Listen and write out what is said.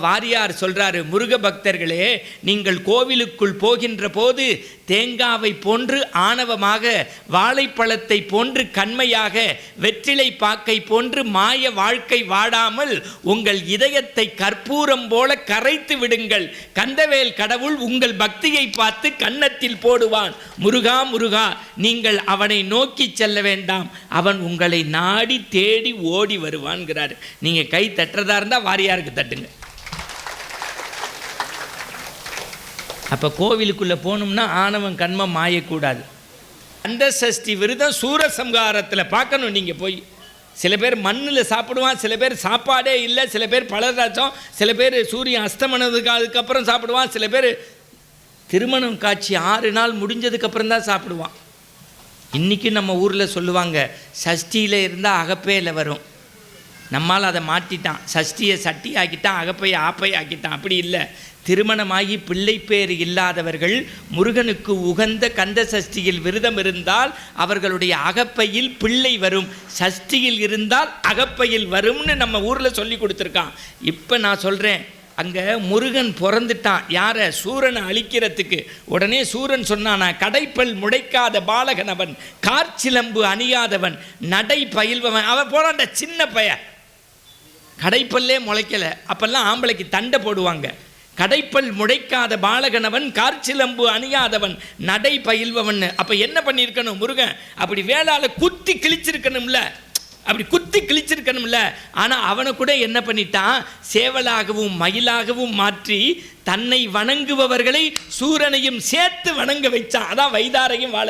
வாரியார் சொல்றாரு, முருக பக்தர்களே, நீங்கள் கோவிலுக்குள் போகின்ற போது தேங்காவை போன்று ஆணவமாக, வாழைப்பழத்தை போன்று கண்மையாக, வெற்றிலை பாக்கை போன்று மாய வாழ்க்கை வாடாமல் உங்கள் இதயத்தை கற்பூரம் போல கரைத்து விடுங்கள். கந்தவேல் கடவுள் உங்கள் பக்தியை பார்த்து கன்னத்தில் போடுவான். முருகா முருகா, நீங்கள் அவனை நோக்கி செல்ல வேண்டாம், அவன் உங்களை நாடி தேடி ஓடி வருவான்கிறார். நீங்க கை தட்டுறதா இருந்தா வாரியாருக்கு தட்டுங்க. அப்போ கோவிலுக்குள்ளே போகணும்னா ஆணவம் கண்மம் மாயக்கூடாது. கந்த சஷ்டி விரதம் சூரசம்ஹாரத்தில் பார்க்கணும். நீங்கள் போய் சில பேர் மண்ணில் சாப்பிடுவான், சில பேர் சாப்பாடே இல்லை, சில பேர் பலராச்சம், சில பேர் சூரியன் அஸ்தமனதுக்கு அதுக்கப்புறம் சாப்பிடுவான், சில பேர் திருமணம் காட்சி 6 நாள் முடிஞ்சதுக்கப்புறம் தான் சாப்பிடுவான். இன்றைக்கி நம்ம ஊரில் சொல்லுவாங்க, சஷ்டியில் இருந்தால் அகப்பையில் வரும். நம்மால் அதை மாற்றிட்டான், சஷ்டியை சட்டி ஆக்கிட்டான், அகப்பையை ஆப்பை ஆக்கிட்டான். அப்படி இல்லை. திருமணமாகி பிள்ளை பேர் இல்லாதவர்கள் முருகனுக்கு உகந்த கந்த சஷ்டியில் விரதம் இருந்தால் அவர்களுடைய அகப்பையில் பிள்ளை வரும், சஷ்டியில் இருந்தால் அகப்பையில் வரும்னு நம்ம ஊரில் சொல்லி கொடுத்துருக்கான். இப்போ நான் சொல்கிறேன், அங்கே முருகன் பிறந்துட்டான். யாரை? சூரனை அழிக்கிறதுக்கு. உடனே சூரன் சொன்னானா, கடைப்பல் முடைக்காத பாலகன் அவன், கார்ச்சிலம்பு அணியாதவன், நடை பயில்பவன். அவன் போறான்ட சின்ன பையன், கடைப்பல்லே முளைக்கலை. அப்பெல்லாம் ஆம்பளைக்கு தண்டை போடுவாங்க. கடைப்பல் முடைக்காத பாலகனவன், கார்ச்சிலம்பு அணியாதவன், நடை பயில்பவன். அப்போ என்ன பண்ணியிருக்கணும் முருகன்? அப்படி வேளால குத்தி கிழிச்சிருக்கணும்ல, அப்படி குத்தி கிழிச்சிருக்கணும்ல. ஆனால் அவனை கூட என்ன பண்ணிட்டான்? சேவலாகவும் மயிலாகவும் மாற்றி தன்னை வணங்குபவர்களை சூரனையும் சேர்த்து வணங்க வைச்சான். அதான் வைதாரையும் வாழ